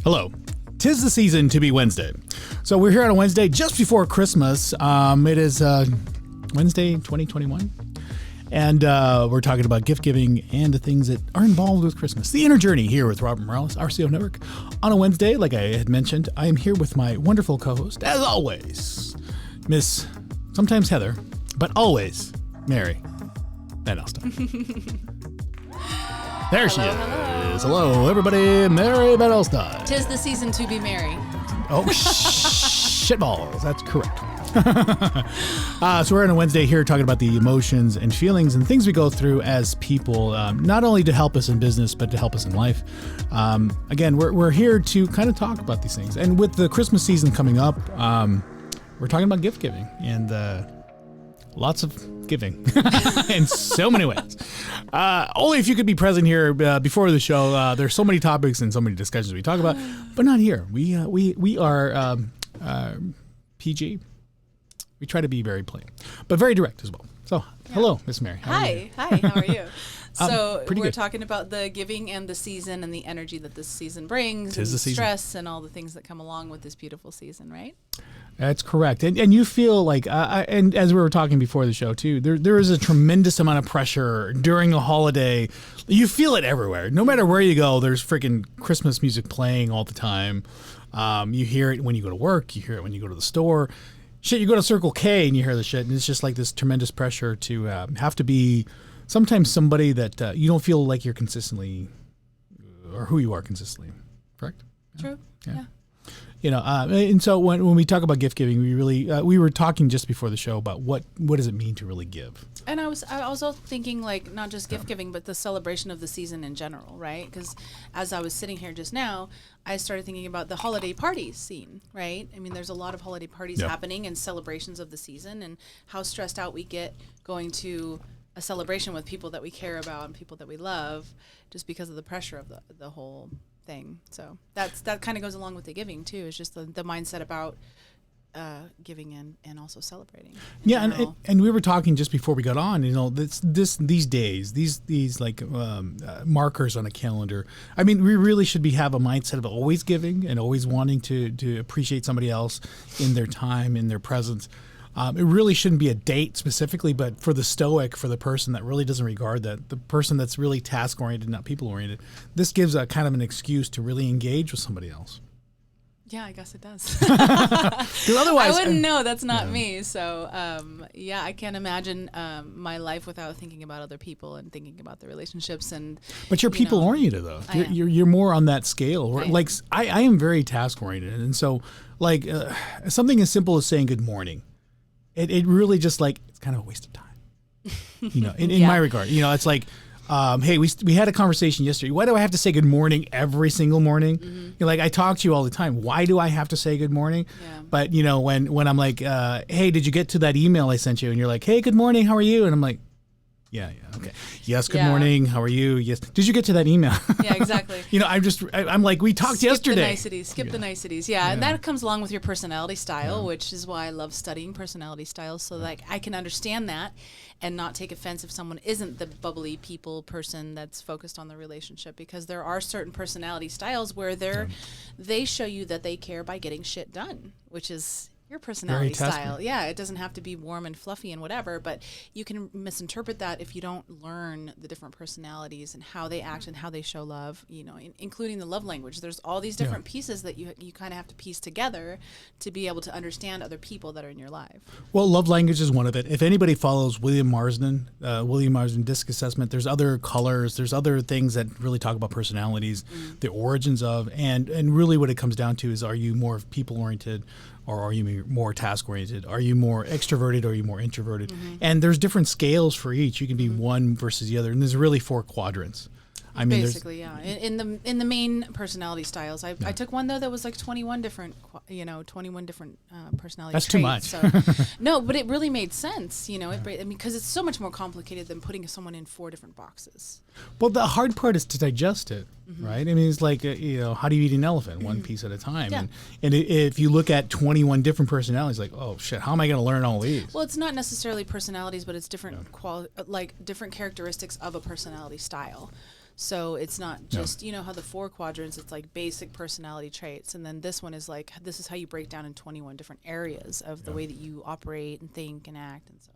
Hello. 'Tis the season to be Wednesday. So we're here on a Wednesday just before Christmas. It is Wednesday 2021. And we're talking about gift giving and the things that are involved with Christmas. The Inner Journey here with Robert Morales, RCO Network. On a Wednesday, like I had mentioned, I am here with my wonderful co-host, as always, Miss, sometimes Heather, but always Mary Van Alstyne. There she is. Hello, everybody. Mary Van Alstyne. 'Tis the season to be merry. Oh, shitballs. That's correct. So we're on a Wednesday here talking about the emotions and feelings and things we go through as people, not only to help us in business, but to help us in life. Again, we're here to kind of talk about these things. And with the Christmas season coming up, we're talking about gift giving and lots of giving in so many ways. Only if you could be present here before the show. There's so many topics and so many discussions we talk about, but not here. We are PG. We try to be very plain, but very direct as well. So, hello, Miss Mary. Hi, how are you? So we're good. talking about the giving and the season and the energy that this season brings, and the season. stress and all the things that come along with this beautiful season, right? That's correct. And you feel like, and as we were talking before the show too, there is a tremendous amount of pressure during a holiday. You feel it everywhere. No matter where you go, there's freaking Christmas music playing all the time. You hear it when you go to work. You hear it when you go to the store. Shit, you go to Circle K and you hear the shit, and it's just like this tremendous pressure to have to be sometimes somebody that you don't feel like you're consistently, or who you are consistently. Correct? True. Yeah. You know, and so when we talk about gift giving, we were talking just before the show about what does it mean to really give. And I was also thinking, like, not just gift giving, but the celebration of the season in general, right? Because as I was sitting here just now, I started thinking about the holiday party scene, right? I mean, there's a lot of holiday parties happening and celebrations of the season, and how stressed out we get going to a celebration with people that we care about and people that we love, just because of the pressure of the whole thing. So that kind of goes along with the giving too. It's just the mindset about giving and also celebrating. Yeah, and we were talking just before we got on. You know, these days, these like markers on a calendar. I mean, we really should have a mindset of always giving and always wanting to appreciate somebody else in their time, in their presence. It really shouldn't be a date specifically, but for the stoic, for the person that really doesn't regard that, the person that's really task-oriented, not people-oriented, this gives a kind of an excuse to really engage with somebody else. Yeah, I guess it does. Because otherwise, I wouldn't know. That's not me. So, I can't imagine my life without thinking about other people and thinking about the relationships. But you're people-oriented, though. You're more on that scale. Like I am very task-oriented, and so like something as simple as saying good morning. It really just like, it's kind of a waste of time, you know, in my regard. You know, it's like, hey, we had a conversation yesterday. Why do I have to say good morning every single morning? Mm-hmm. You're like, I talk to you all the time. Why do I have to say good morning? Yeah. But, you know, when I'm like, hey, did you get to that email I sent you? And you're like, hey, good morning. How are you? And I'm like, yeah, okay. Yes, good morning. How are you? Yes. Did you get to that email? Yeah, exactly. You know, I'm like, we talked yesterday. Skip the niceties. Yeah, and that comes along with your personality style, which is why I love studying personality styles, so that I can understand that and not take offense if someone isn't the bubbly people person that's focused on the relationship, because there are certain personality styles where they show you that they care by getting shit done, which is your personality style. Yeah, it doesn't have to be warm and fluffy and whatever, but you can misinterpret that if you don't learn the different personalities and how they act and how they show love, you know, including the love language. There's all these different pieces that you kind of have to piece together to be able to understand other people that are in your life. Well, love language is one of it. If anybody follows William Marsden Disc Assessment, there's other colors, there's other things that really talk about personalities, the origins of, and really what it comes down to is, are you more people-oriented, or are you more task-oriented? Are you more extroverted, or are you more introverted? Mm-hmm. And there's different scales for each. You can be one versus the other, and there's really 4 quadrants. I mean, basically, yeah. In the main personality styles, I took one though that was like 21 different personality. That's traits. too much. So, no, but it really made sense, you know. Because it's so much more complicated than putting someone in 4 different boxes. Well, the hard part is to digest it, right? I mean, it's like how do you eat an elephant? One piece at a time. Yeah. And if you look at 21 different personalities, like, oh shit, how am I going to learn all these? Well, it's not necessarily personalities, but it's different different characteristics of a personality style. So it's not just, you know, how the 4 quadrants, it's like basic personality traits. And then this one is like, this is how you break down in 21 different areas of the way that you operate and think and act. And so,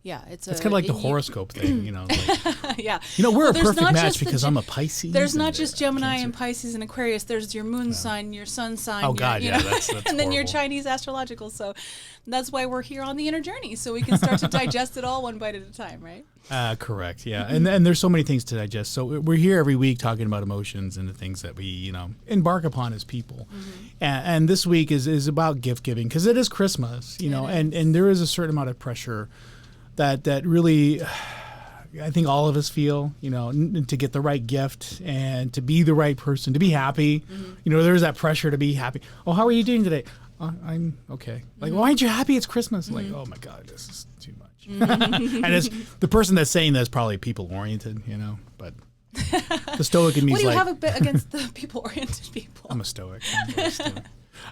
yeah, it's kind of like the horoscope thing, you know. Like, yeah. you know, we're a there's perfect not match just because I'm a Pisces. There's and not just Gemini Cancer. and Pisces and Aquarius. There's your moon sign, your sun sign. Oh, your, God, you yeah, know, that's and then your horrible. Chinese astrological. So that's why we're here on the inner journey, so we can start to digest it all one bite at a time, right? Correct, yeah. And there's so many things to digest. So we're here every week talking about emotions and the things that we, you know, embark upon as people. And this week is about gift giving because it is Christmas, you know, and there is a certain amount of pressure that really I think all of us feel, you know, to get the right gift and to be the right person, to be happy. You know, there's that pressure to be happy. Oh, how are you doing today? I'm okay. Like, why aren't you happy? It's Christmas. Like, oh my God, this is too much. And it's the person that's saying that is probably people oriented, you know, but the stoic in me What is do you like, have against the people-oriented people? I'm a stoic. I'm very stoic.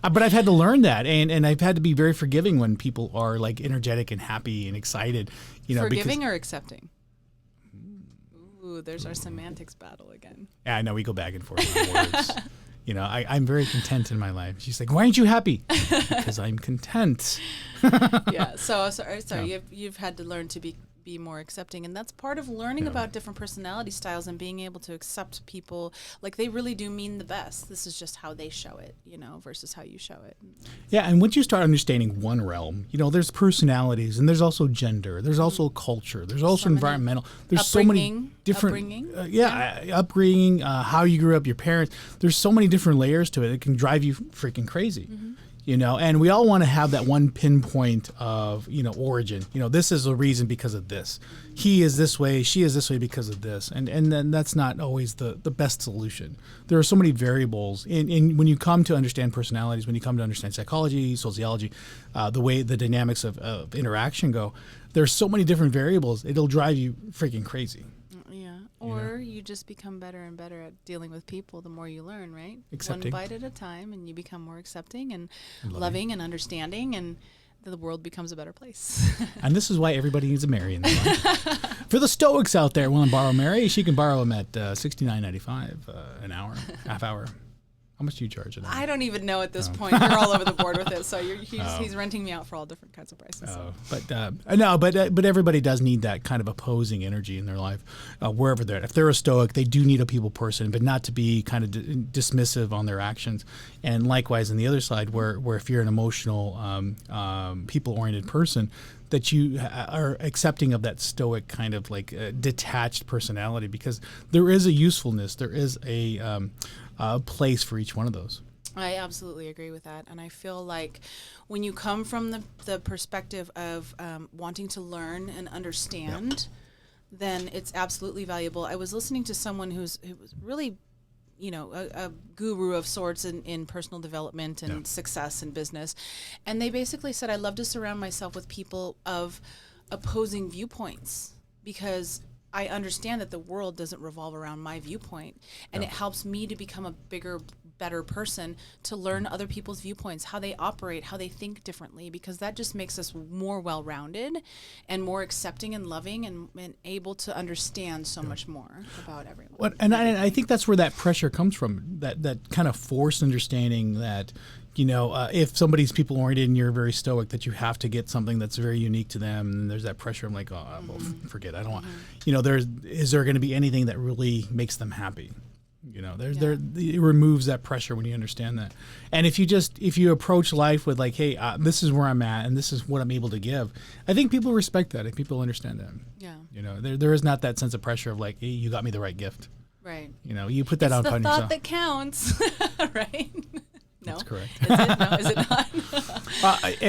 But I've had to learn that, and I've had to be very forgiving when people are like energetic and happy and excited, you know. Forgiving or accepting? Ooh, there's our semantics battle again. Yeah, I know we go back and forth on words. You know, I'm very content in my life. She's like, why aren't you happy? Because I'm content. Yeah. So sorry. You've had to learn to be more accepting, and that's part of learning about different personality styles and being able to accept people like they really do mean the best. This is just how they show it, you know, versus how you show it. Yeah, and once you start understanding one realm, you know, there's personalities, and there's also gender, there's also culture, there's also environmental, there's so many different upbringing, how you grew up, your parents. There's so many different layers to it. It can drive you freaking crazy. You know, and we all want to have that one pinpoint of, you know, origin. You know, this is a reason because of this. He is this way, she is this way because of this. And then that's not always the best solution. There are so many variables in when you come to understand personalities, when you come to understand psychology, sociology, the way the dynamics of interaction go, there's so many different variables, it'll drive you freaking crazy. Or you just become better and better at dealing with people the more you learn, right? Accepting. One bite at a time, and you become more accepting and loving and understanding, and the world becomes a better place. And this is why everybody needs a Mary in their life. For the Stoics out there willing to borrow Mary, she can borrow them at $69.95 an hour, half hour. How much do you charge an hour? I don't even know at this point. You're all over the board with it, so he's renting me out for all different kinds of prices. But everybody does need that kind of opposing energy in their life, wherever they're at. If they're a Stoic, they do need a people person, but not to be kind of dismissive on their actions. And likewise, on the other side, where if you're an emotional, people-oriented person, that you are accepting of that Stoic kind of like detached personality, because there is a usefulness, there is a place for each one of those. I absolutely agree with that. And I feel like when you come from the perspective of wanting to learn and understand, then it's absolutely valuable. I was listening to someone who was really, you know, a guru of sorts in personal development and success in business. And they basically said, I love to surround myself with people of opposing viewpoints, because I understand that the world doesn't revolve around my viewpoint, and it helps me to become a bigger, better person, to learn other people's viewpoints, how they operate, how they think differently, because that just makes us more well-rounded and more accepting and loving and able to understand so much more about everyone. And I think that's where that pressure comes from, that kind of forced understanding that, you know, if somebody's people oriented and you're very Stoic, that you have to get something that's very unique to them. And there's that pressure. I'm like, oh, well, forget it. I don't want, you know, is there going to be anything that really makes them happy? You know, it removes that pressure when you understand that. And if you approach life with like, hey, this is where I'm at and this is what I'm able to give, I think people respect that and people understand that. Yeah. You know, there is not that sense of pressure of like, hey, you got me the right gift. Right. You know, you put that out on yourself. It's the thought that counts, right? No, that's correct. Is it? No, is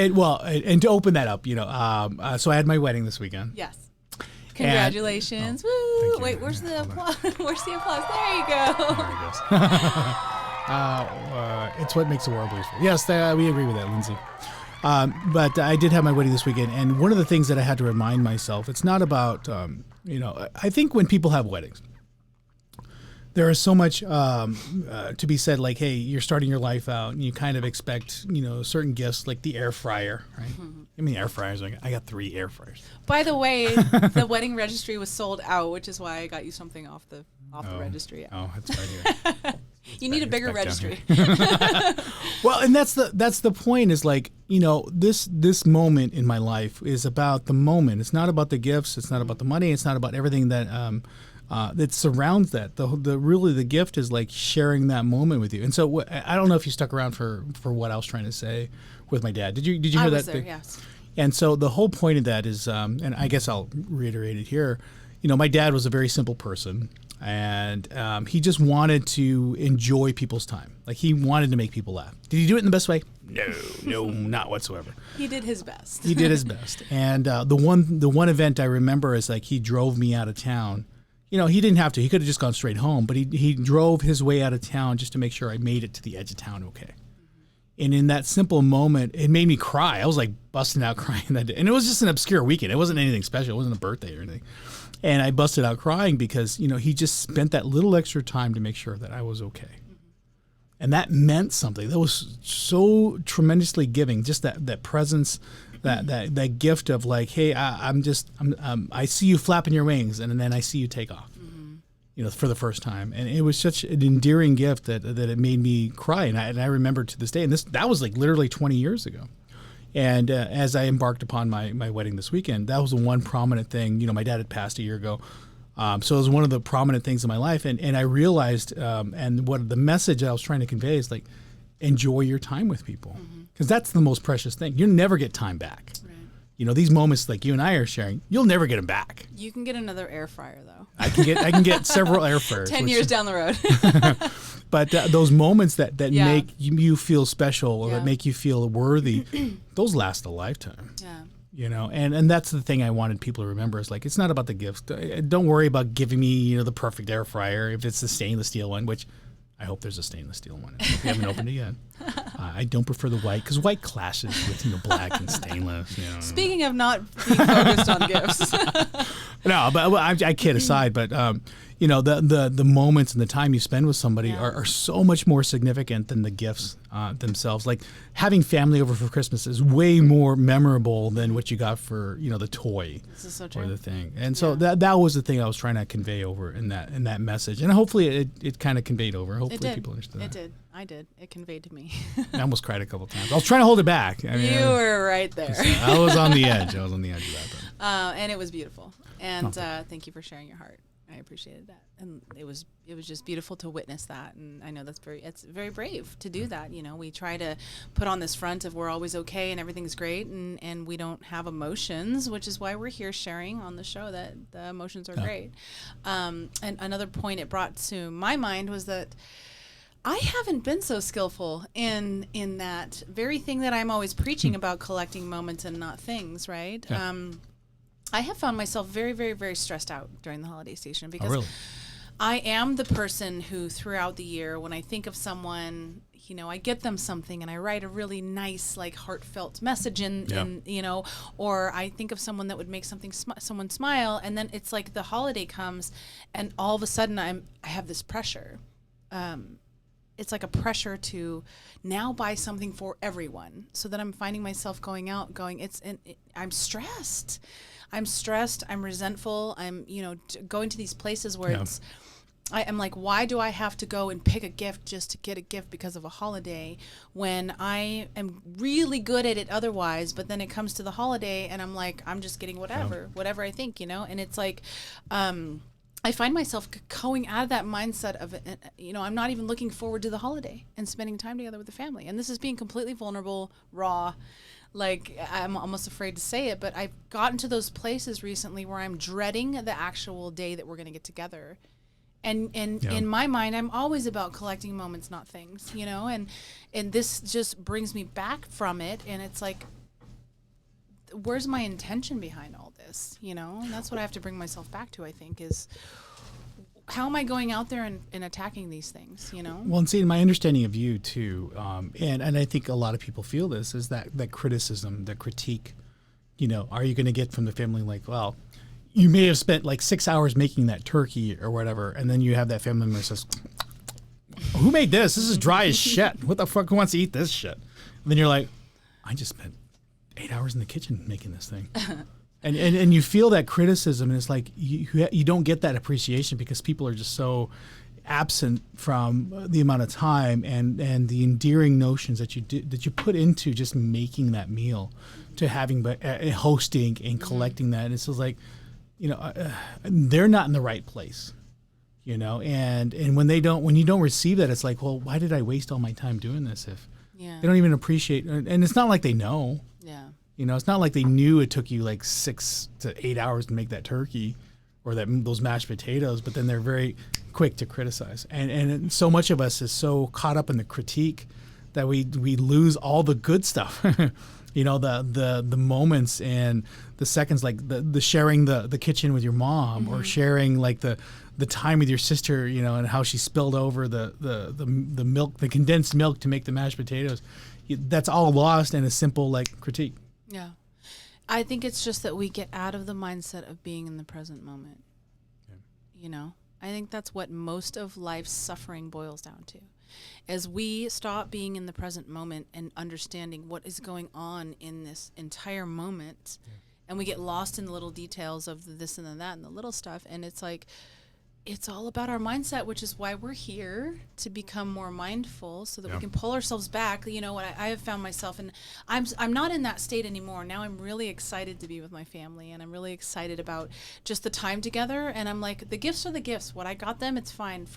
it not? And to open that up, you know, so I had my wedding this weekend. Yes. Congratulations! Woo! Wait, where's the applause? Where's the applause? There you go. There it goes. It's what makes the world beautiful. Yes, we agree with that, Lindsay. But I did have my wedding this weekend, and one of the things that I had to remind myself, it's not about, you know, I think when people have weddings, there is so much to be said, like, hey, you're starting your life out and you kind of expect, you know, certain gifts like the air fryer, right? I mean, air fryers, I got 3 air fryers. By the way, the wedding registry was sold out, which is why I got you something off the off the registry yet. Oh, it's right here. You need a bigger back down registry. Well, and that's the point is like, this moment in my life is about the moment. It's not about the gifts. It's not about the money. It's not about everything that that surrounds that. The gift is like sharing that moment with you. And so I don't know if you stuck around for what I was trying to say with my dad. Did you hear I that? was there, yes. And so the whole point of that is, and I guess I'll reiterate it here. My dad was a very simple person, and he just wanted to enjoy people's time. Like he wanted to make people laugh. Did he do it in the best way? No, not whatsoever. He did his best. He did his best. And the one event I remember is like he drove me out of town. He didn't have to. He could have just gone straight home, but he drove his way out of town just to make sure I made it to the edge of town okay. And in that simple moment, it made me cry. I was like busting out crying that day. And it was just an obscure weekend. It wasn't anything special. It wasn't a birthday or anything. And I busted out crying because, he just spent that little extra time to make sure that I was okay. And that meant something. That was so tremendously giving. Just that presence, that gift of like, hey, I see you flapping your wings, and then I see you take off. For the first time. And it was such an endearing gift that it made me cry. And I remember to this day, and that was like literally 20 years ago. And as I embarked upon my wedding this weekend, that was the one prominent thing. My dad had passed a year ago. So it was one of the prominent things in my life. And I realized, and what the message I was trying to convey is like, enjoy your time with people. Because that's the most precious thing. You'll never get time back. Right. These moments like you and I are sharing, you'll never get them back. You can get another air fryer though. I can get several air fryers. 10 years down the road. But those moments that make you feel special or that make you feel worthy, those last a lifetime. Yeah. And that's the thing I wanted people to remember is like, it's not about the gifts. Don't worry about giving me, the perfect air fryer if it's the stainless steel one, which I hope there's a stainless steel one. We haven't opened it yet. I don't prefer the white because white clashes with black and stainless. Speaking of not being focused on gifts. No, but I kid aside. But the moments and the time you spend with somebody are so much more significant than the gifts themselves. Like having family over for Christmas is way more memorable than what you got for the toy This is so true. or the thing. And so that was the thing I was trying to convey over in that message. And hopefully it kind of conveyed over. Hopefully people understood that. It did. I did. It conveyed to me. I almost cried a couple times. I was trying to hold it back. You were right there. I was on the edge. I was on the edge of that. But. And it was beautiful. And thank you for sharing your heart. I appreciated that. And it was just beautiful to witness that. And I know it's very brave to do that. We try to put on this front of we're always okay and everything's great and we don't have emotions, which is why we're here sharing on the show that the emotions are great. And another point it brought to my mind was that I haven't been so skillful in that very thing that I'm always preaching about, collecting moments and not things, right? Yeah. I have found myself very, very, very stressed out during the holiday season because really? I am the person who throughout the year, when I think of someone, I get them something and I write a really nice, like heartfelt message or I think of someone that would make someone smile. And then it's like the holiday comes and all of a sudden I have this pressure. It's like a pressure to now buy something for everyone, so that I'm finding myself going, I'm stressed. I'm resentful. I'm, going to these places where I'm like, why do I have to go and pick a gift just to get a gift because of a holiday when I am really good at it otherwise, but then it comes to the holiday and I'm like, I'm just getting whatever I think, and it's like, I find myself going out of that mindset of, I'm not even looking forward to the holiday and spending time together with the family. And this is being completely vulnerable, raw. Like, I'm almost afraid to say it, but I've gotten to those places recently where I'm dreading the actual day that we're going to get together. And in my mind, I'm always about collecting moments, not things, and this just brings me back from it. And it's like, where's my intention behind all this? And that's what I have to bring myself back to, I think, is how am I going out there and attacking these things, Well, and see, my understanding of you too, and I think a lot of people feel this, is that criticism, the critique, are you going to get from the family like, well, you may have spent like 6 hours making that turkey or whatever, and then you have that family member that says, who made this? This is dry as shit. What the fuck wants to eat this shit? And then you're like, I just spent 8 hours in the kitchen making this thing. And you feel that criticism, and it's like you don't get that appreciation because people are just so absent from the amount of time and the endearing notions that you put into just making that meal, to having hosting and collecting that. And it's just like, they're not in the right place, and when you don't receive that, it's like, well, why did I waste all my time doing this if they don't even appreciate? And it's not like they know. Yeah. It's not like they knew it took you like 6 to 8 hours to make that turkey or those mashed potatoes, but then they're very quick to criticize. And so much of us is so caught up in the critique that we lose all the good stuff. The moments and the seconds, like the sharing the kitchen with your mom, or sharing like the time with your sister, and how she spilled over the milk, the condensed milk to make the mashed potatoes. That's all lost in a simple like critique. Yeah. I think it's just that we get out of the mindset of being in the present moment. Yeah. I think that's what most of life's suffering boils down to. As we stop being in the present moment and understanding what is going on in this entire moment, and we get lost in the little details of the this and the that and the little stuff, and it's like, it's all about our mindset, which is why we're here, to become more mindful so that we can pull ourselves back. What I have found myself, and I'm not in that state anymore. Now I'm really excited to be with my family, and I'm really excited about just the time together. And I'm like, the gifts are the gifts. What I got them, it's fine.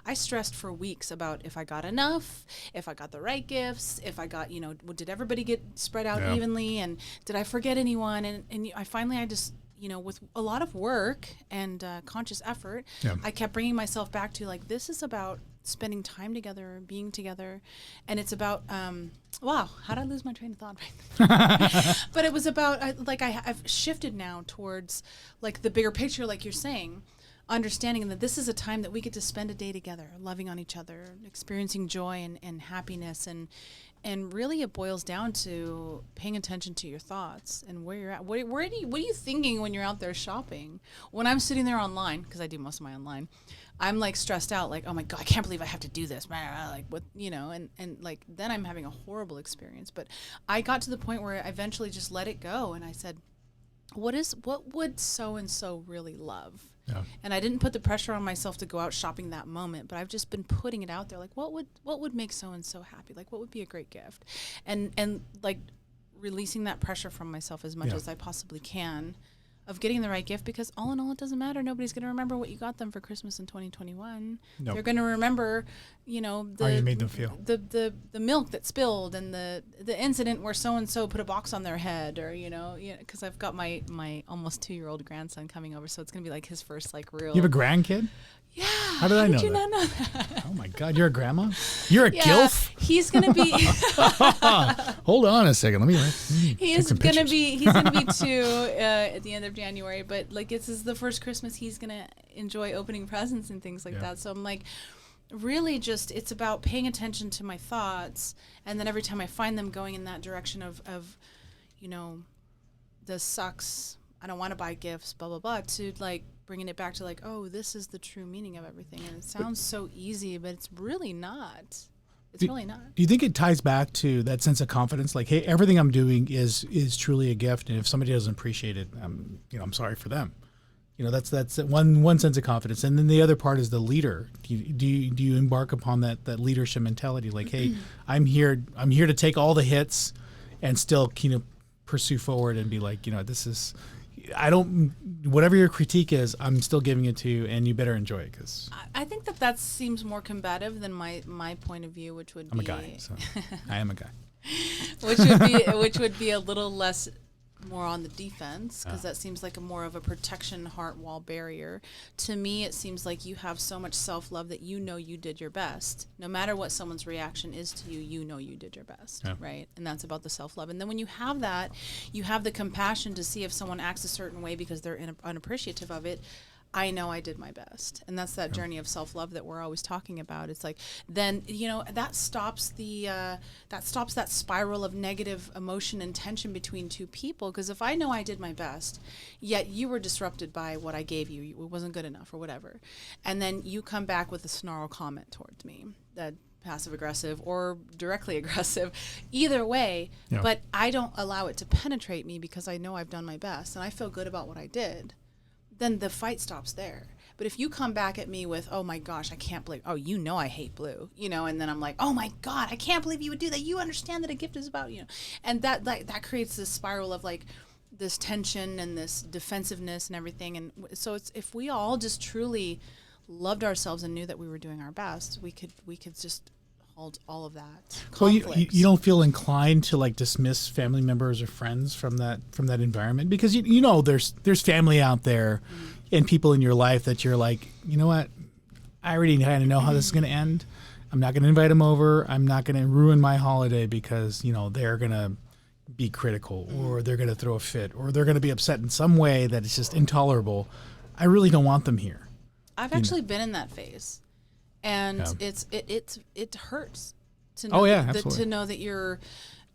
I stressed for weeks about if I got enough, if I got the right gifts, if I got, did everybody get spread out evenly, and did I forget anyone? And I just, with a lot of work and conscious effort, I kept bringing myself back to like, this is about spending time together, being together. And it's about, wow, how did I lose my train of thought right there? But it was about, I've shifted now towards like the bigger picture, like you're saying, understanding that this is a time that we get to spend a day together, loving on each other, experiencing joy and happiness. And really it boils down to paying attention to your thoughts and where you're at. What are you thinking when you're out there shopping? When I'm sitting there online, because I do most of my online, I'm like stressed out, like, oh my God, I can't believe I have to do this. Like, what, and like, then I'm having a horrible experience. But I got to the point where I eventually just let it go. And I said, what would so-and-so really love? Yeah. And I didn't put the pressure on myself to go out shopping that moment, but I've just been putting it out there. Like, what would make so-and-so happy? Like, what would be a great gift? And like releasing that pressure from myself as much as I possibly can of getting the right gift, because all in all, it doesn't matter. Nobody's going to remember what you got them for Christmas in 2021. Nope. They're going to remember, how you made them feel. The milk that spilled and the incident where so-and-so put a box on their head, or, because I've got my almost 2-year-old grandson coming over. So it's going to be like his first like real. You have a grandkid? Yeah. How did I know that? Not know that? Oh my God, you're a grandma? You're a gilf? He's gonna be. Hold on a second. Let me. He's gonna be 2 at the end of January. But like, this is the first Christmas he's gonna enjoy opening presents and things like that. So I'm like, really, just it's about paying attention to my thoughts, and then every time I find them going in that direction of this sucks. I don't want to buy gifts, blah blah blah. To like bringing it back to like, oh, this is the true meaning of everything. And it sounds so easy, but it's really not. It's really not. Do you think it ties back to that sense of confidence? Like, hey, everything I'm doing is truly a gift, and if somebody doesn't appreciate it, I'm sorry for them. That's one sense of confidence, and then the other part is the leader. Do you embark upon that leadership mentality? Like, hey, I'm here to take all the hits, and still pursue forward and be like, this is. Whatever your critique is, I'm still giving it to you, and you better enjoy it. Because I think that seems more combative than my point of view, which would I'm a guy, so I am a guy. which would be a little less more on the defense, because that seems like more of a protection heart wall barrier. To me, it seems like you have so much self-love that you did your best. No matter what someone's reaction is to you, you did your best, right? And that's about the self-love. And then when you have that, you have the compassion to see if someone acts a certain way because they're unappreciative of it. I know I did my best. And that's that journey of self-love that we're always talking about. It's like, then, that stops that spiral of negative emotion and tension between two people. Because if I know I did my best, yet you were disrupted by what I gave you, it wasn't good enough or whatever, and then you come back with a snarl comment towards me that passive aggressive or directly aggressive, either way, Yeah. but I don't allow it to penetrate me because I know I've done my best and I feel good about what I did, then the fight stops there. But if you come back at me with, oh my gosh, I can't believe, oh, you know I hate blue, you know, and then I'm like, oh my God, I can't believe you would do that. You understand that a gift is about, you know, and that creates this spiral of like this tension and this defensiveness and everything. And so it's, if we all just truly loved ourselves and knew that we were doing our best, we could just hold all of that. Well, you don't feel inclined to like dismiss family members or friends from that environment, because you know there's family out there and people in your life that you're like, you know what, I already kind of know how this is going to end. I'm not going to invite them over. I'm not going to ruin my holiday because, you know, they're going to be critical or they're going to throw a fit or they're going to be upset in some way that is just intolerable. I really don't want them here. I've actually been in that phase, and it hurts to know to know that you're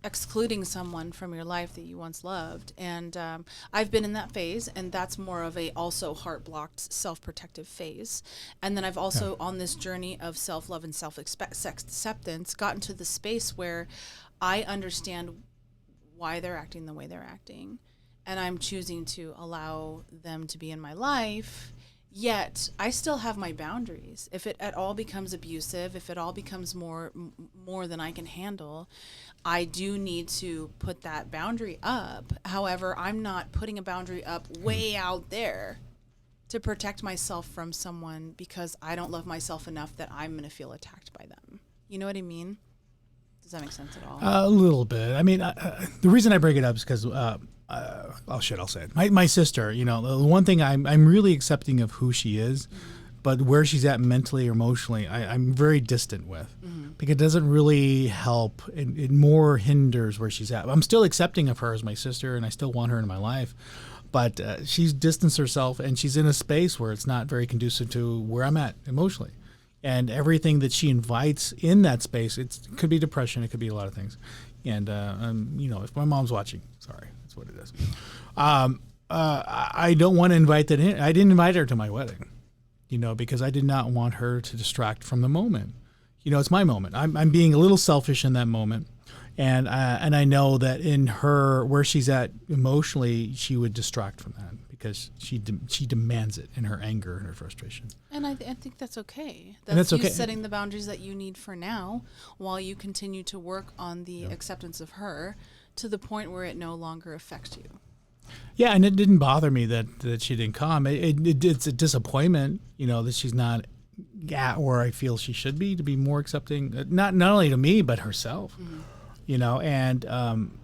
excluding someone from your life that you once loved. And I've been in that phase, and that's more of a also heart blocked self-protective phase. And then I've also on this journey of self-love and self-acceptance gotten to the space where I understand why they're acting the way they're acting, and I'm choosing to allow them to be in my life. Yet I still have my boundaries. If it at all becomes abusive, if it all becomes more than I can handle, I do need to put that boundary up. However, I'm not putting a boundary up way out there to protect myself from someone because I don't love myself enough that I'm going to feel attacked by them. You know what I mean? Does that make sense at all? A little bit. I mean, the reason I bring it up is because I'll say it. My sister, you know, the one thing I'm really accepting of who she is, but where she's at mentally or emotionally, I'm very distant with, because it doesn't really help. It more hinders where she's at. I'm still accepting of her as my sister, and I still want her in my life, but she's distanced herself, and she's in a space where it's not very conducive to where I'm at emotionally. And everything that she invites in that space, it could be depression, it could be a lot of things. And, you know, if my mom's watching, sorry. That's what it is. I don't want to invite that in. I didn't invite her to my wedding, you know, because I did not want her to distract from the moment. You know, it's my moment. I'm being a little selfish in that moment. And I know that in her, where she's at emotionally, she would distract from that because she demands it in her anger and her frustration. And I think that's okay. That's you setting the boundaries that you need for now while you continue to work on the acceptance of her to the point where it no longer affects you. Yeah, and it didn't bother me that she didn't come. It's a disappointment, you know, that she's not at where I feel she should be to be more accepting, not only to me, but herself. You know, and,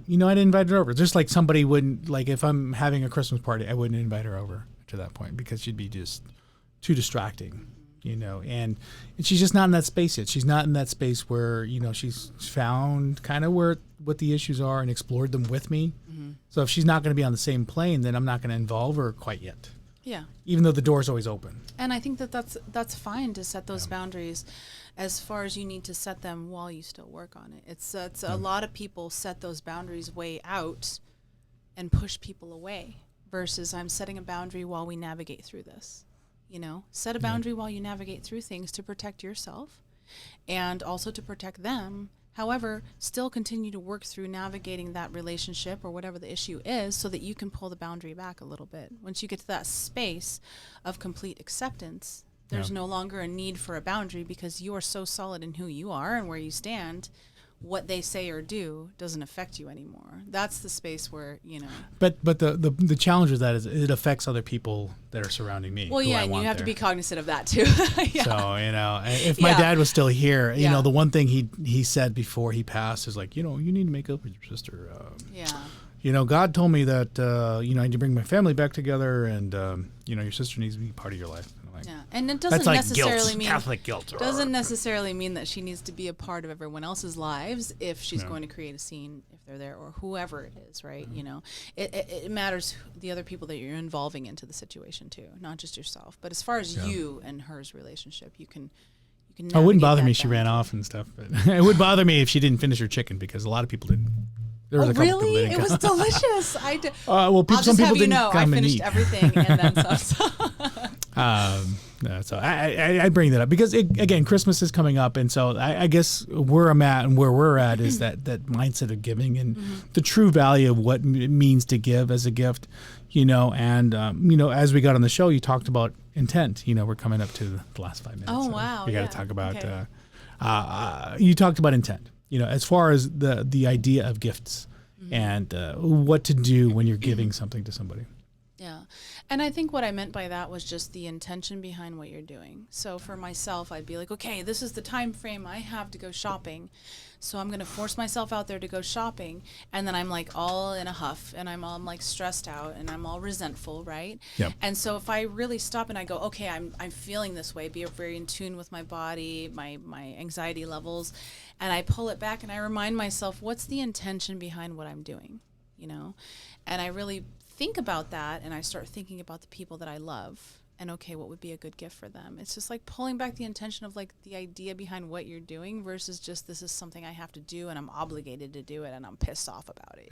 you know, I didn't invite her over. Just like somebody wouldn't, like if I'm having a Christmas party, I wouldn't invite her over to that point because she'd be just too distracting, you know, and she's just not in that space yet. She's not in that space where, you know, she's found kind of what the issues are and explored them with me. So if she's not going to be on the same plane, then I'm not going to involve her quite yet. Yeah. Even though the door's always open. And I think that's fine to set those boundaries as far as you need to set them while you still work on it. It's a lot of people set those boundaries way out and push people away versus I'm setting a boundary while we navigate through this. You know, set a boundary while you navigate through things to protect yourself and also to protect them. However, still continue to work through navigating that relationship or whatever the issue is so that you can pull the boundary back a little bit. Once you get to that space of complete acceptance, there's no longer a need for a boundary because you are so solid in who you are and where you stand. What they say or do doesn't affect you anymore. That's the space where, you know. But the challenge with that is it affects other people that are surrounding me. Well, yeah, and you have to be cognizant of that too. Yeah. So, you know, if my dad was still here, you know, the one thing he said before he passed is like, you know, you need to make up with your sister. You know, God told me that, you know, I need to bring my family back together and, you know, your sister needs to be part of your life. Yeah, and it doesn't necessarily mean Catholic guilt. Doesn't necessarily mean that she needs to be a part of everyone else's lives if she's going to create a scene, if they're there, or whoever it is, right? You know, it matters the other people that you're involving into the situation too, not just yourself. But as far as you and her's relationship, you can. It wouldn't bother me if she ran off and stuff, but it would bother me if she didn't finish her chicken because a lot of people didn't. There was a couple really? People that it was delicious. Well, some people didn't come I finished and eat. everything and then some. So I bring that up because again, Christmas is coming up, and so I guess where I'm at and where we're at is that mindset of giving and the true value of what it means to give as a gift, and as we got on the show, you talked about intent. We're coming up to the last 5 minutes. Oh, so wow. We got to Yeah. talk about. Okay. You talked about intent. As far as the idea of gifts and what to do when you're giving something to somebody. Yeah. And I think what I meant by that was just the intention behind what you're doing. So for myself, I'd be like, okay, this is the time frame I have to go shopping. So I'm going to force myself out there to go shopping. And then I'm like all in a huff and I'm all like stressed out and I'm all resentful, right? Yep. And so if I really stop and I go, okay, I'm feeling this way, be very in tune with my body, my anxiety levels, and I pull it back and I remind myself, what's the intention behind what I'm doing, And I really think about that and I start thinking about the people that I love and okay, what would be a good gift for them? It's just like pulling back the intention of like the idea behind what you're doing versus just this is something I have to do and I'm obligated to do it and I'm pissed off about it,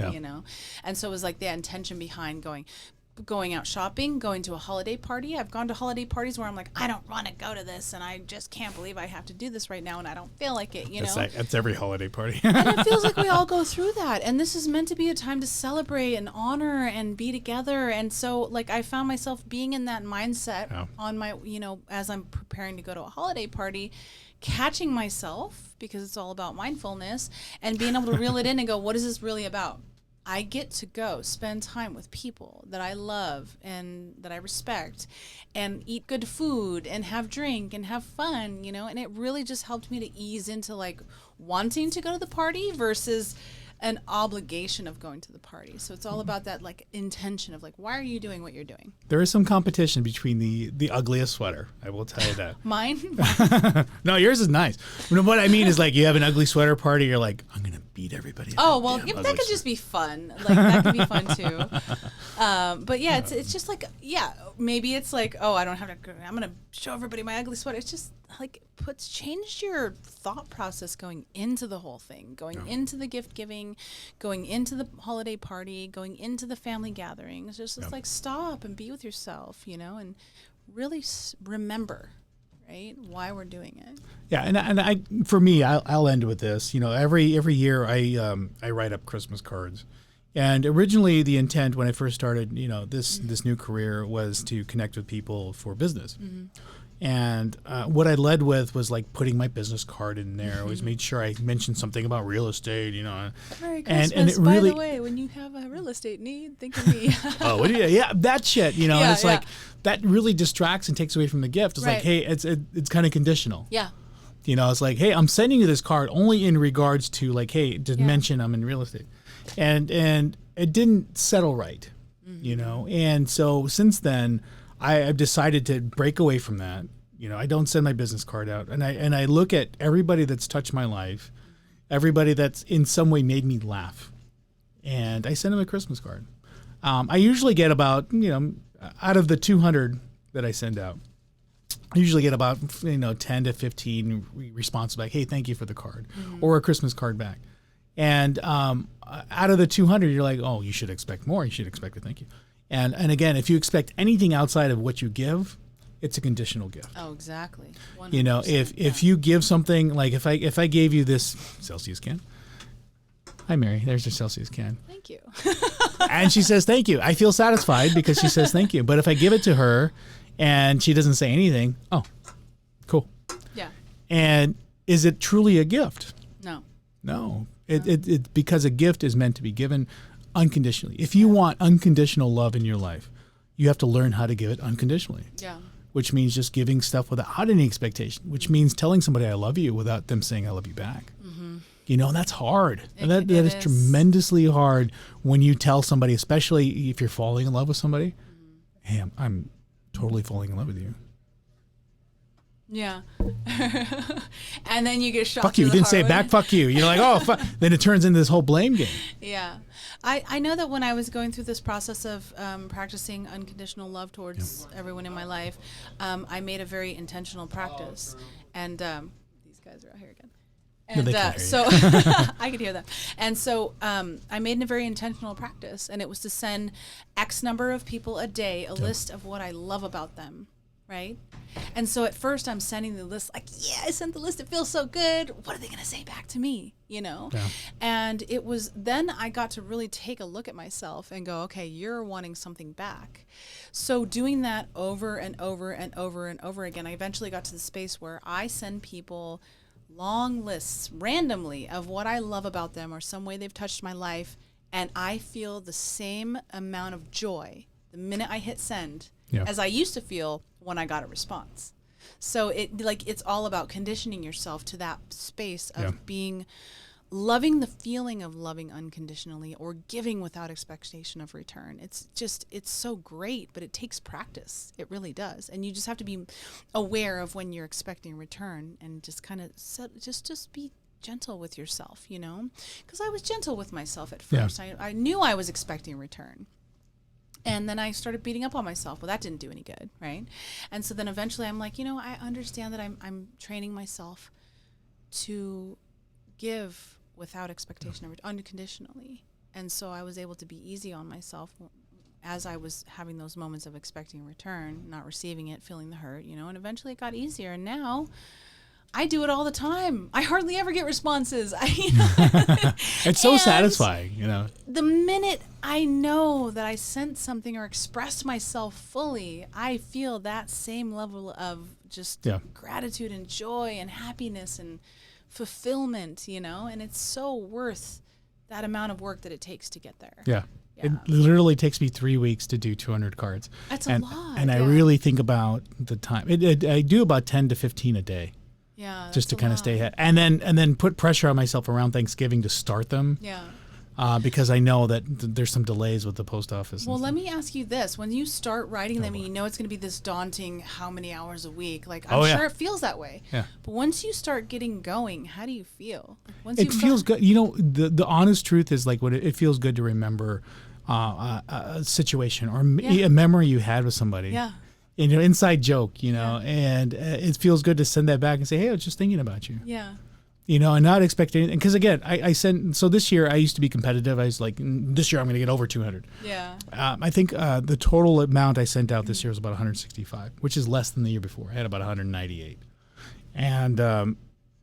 And so it was like the intention behind going out shopping, going to a holiday party. I've gone to holiday parties where I'm like, I don't want to go to this and I just can't believe I have to do this right now and I don't feel like it, That's every holiday party. And it feels like we all go through that. And this is meant to be a time to celebrate and honor and be together. And so like I found myself being in that mindset on my, as I'm preparing to go to a holiday party, catching myself because it's all about mindfulness and being able to reel it in and go, what is this really about? I get to go spend time with people that I love and that I respect and eat good food and have drink and have fun, and it really just helped me to ease into like wanting to go to the party versus an obligation of going to the party. So it's all about that like intention of like, why are you doing what you're doing? There is some competition between the ugliest sweater. I will tell you that. Mine? No, yours is nice. What I mean is like you have an ugly sweater party. You're like, I'm gonna beat everybody. Oh well, that could just be fun. Like that could be fun too. But yeah, it's just like maybe it's like I'm gonna show everybody my ugly sweater. It's just like change your thought process going into the whole thing, going into the gift giving, going into the holiday party, going into the family gathering. It's just like stop and be with yourself, and really remember. Right, why we're doing it. Yeah, and I for me, I'll end with this. Every year I write up Christmas cards, and originally the intent when I first started, this new career was to connect with people for business. Mm-hmm. And what I led with was like putting my business card in there. I always made sure I mentioned something about real estate, Merry Christmas, and it really, by the way, when you have a real estate need, think of me. Oh, what do you? Yeah, that shit, and it's like that really distracts and takes away from the gift. It's like, hey, it's kind of conditional. Yeah. It's like, hey, I'm sending you this card only in regards to like, hey, to mention I'm in real estate, and it didn't settle right, and so since then. I've decided to break away from that. I don't send my business card out, and I look at everybody that's touched my life, everybody that's in some way made me laugh, and I send them a Christmas card. I usually get about out of the 200 that I send out, I usually get about 10 to 15 responses like, "Hey, thank you for the card," or a Christmas card back. And out of the 200, you're like, "Oh, you should expect more. You should expect a thank you." And again, if you expect anything outside of what you give, it's a conditional gift. Oh, exactly. 100%. If you give something like if I gave you this Celsius can. Hi, Mary. There's your Celsius can. Thank you. And she says thank you. I feel satisfied because she says thank you. But if I give it to her and she doesn't say anything, oh, cool. Yeah. And is it truly a gift? No. It because a gift is meant to be given unconditionally. If you want unconditional love in your life, you have to learn how to give it unconditionally. Yeah. Which means just giving stuff without any expectation, which means telling somebody I love you without them saying I love you back. Mm-hmm. That's hard. And that is tremendously hard when you tell somebody, especially if you're falling in love with somebody, hey, I'm totally falling in love with you. Yeah. And then you get shot. Fuck you. You didn't say it back. Fuck you. You're like, oh, fuck. Then it turns into this whole blame game. Yeah. I know that when I was going through this process of practicing unconditional love towards everyone in my life, I made a very intentional practice. And these guys are out here again. And so I could hear that. And so I made a very intentional practice, and it was to send X number of people a day a list of what I love about them. right? And so at first I'm sending the list like, yeah, I sent the list. It feels so good. What are they going to say back to me? Yeah. And it was then I got to really take a look at myself and go, okay, you're wanting something back. So doing that over and over and over and over again, I eventually got to the space where I send people long lists randomly of what I love about them or some way they've touched my life. And I feel the same amount of joy the minute I hit send as I used to feel when I got a response. So it's all about conditioning yourself to that space of loving the feeling of loving unconditionally or giving without expectation of return. It's so great, but it takes practice. It really does. And you just have to be aware of when you're expecting return and just kind of just be gentle with yourself, because I was gentle with myself at first. I knew I was expecting return. And then I started beating up on myself. Well, that didn't do any good, right? And so then eventually I'm like, I understand that I'm training myself to give without expectation of unconditionally. And so I was able to be easy on myself as I was having those moments of expecting return, not receiving it, feeling the hurt, and eventually it got easier. And now I do it all the time. I hardly ever get responses. It's so satisfying, The minute I know that I sent something or expressed myself fully, I feel that same level of just gratitude and joy and happiness and fulfillment, and it's so worth that amount of work that it takes to get there. Yeah. It literally takes me 3 weeks to do 200 cards. That's a lot. And I really think about the time. I do about 10 to 15 a day. Yeah, just to kind of stay ahead, and then put pressure on myself around Thanksgiving to start them. Yeah. Because I know that there's some delays with the post office. Well, let me ask you this: when you start writing them, and you know it's going to be this daunting, how many hours a week? Like I'm sure it feels that way. Yeah. But once you start getting going, how do you feel? It feels good. The honest truth is like it feels good to remember a situation or a memory you had with somebody. Yeah. Inside joke, and it feels good to send that back and say, hey, I was just thinking about you. Yeah. And not expecting anything. Because again, I sent, so this year I used to be competitive. I was like, this year I'm going to get over 200. Yeah. I think the total amount I sent out this year was about 165, which is less than the year before. I had about 198. And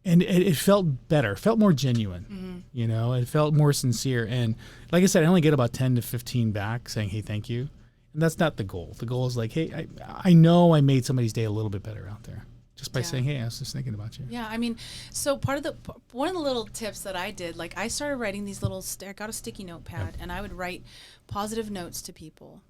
it felt better, felt more genuine, it felt more sincere. And like I said, I only get about 10 to 15 back saying, hey, thank you. And that's not the goal. The goal is like, hey, I know I made somebody's day a little bit better out there just by saying, hey, I was just thinking about you. Yeah, I mean, so one of the little tips that I did, like I started writing these I got a sticky notepad and I would write positive notes to people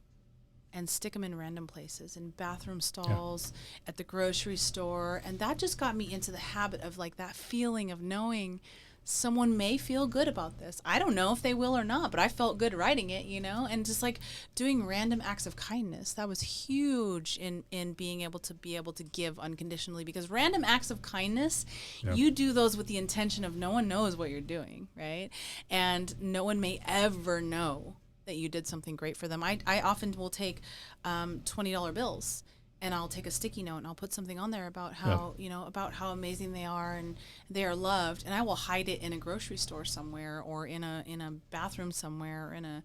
and stick them in random places, in bathroom stalls, at the grocery store. And that just got me into the habit of like that feeling of knowing someone may feel good about this. I don't know if they will or not, but I felt good writing it, and just like doing random acts of kindness. That was huge in being able to give unconditionally, because random acts of kindness, you do those with the intention of no one knows what you're doing, right? And no one may ever know that you did something great for them. I often will take $20 bills and I'll take a sticky note and I'll put something on there about how, about how amazing they are and they are loved. And I will hide it in a grocery store somewhere or in a bathroom somewhere or in a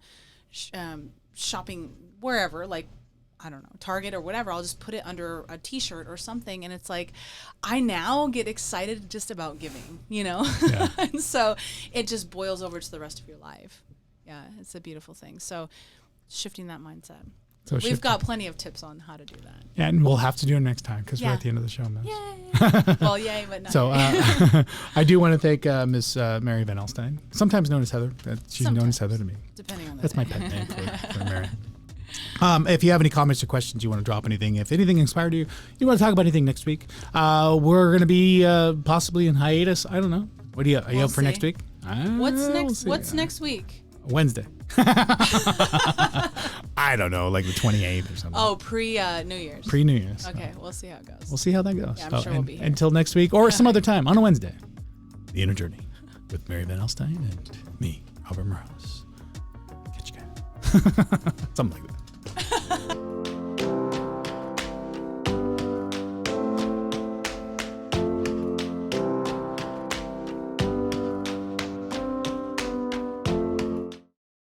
shopping, wherever, like, I don't know, Target or whatever. I'll just put it under a T-shirt or something. And it's like, I now get excited just about giving, and so it just boils over to the rest of your life. Yeah, it's a beautiful thing. So shifting that mindset. So we've got plenty of tips on how to do that. Yeah, and we'll have to do it next time because we're at the end of the show, Miss. Yay! Well, yay, but not. So I do want to thank Miss Mary Van Elstein, sometimes known as Heather. She's known as Heather to me. Depending on the That's my pet name for Mary. If you have any comments or questions, you want to drop anything, if anything inspired you, you want to talk about anything next week, we're going to be possibly in hiatus. I don't know. What are you up for next week? What's next week? Wednesday. I don't know, like the 28th or something. Oh, pre-New Year's. Pre-New Year's. Okay, we'll see how it goes. We'll see how that goes. Yeah, I'm sure we'll be here. Until next week or some other time on a Wednesday. The Inner Journey with Mary Van Elstein and me, Albert Morales. Catch you guys. Something like that.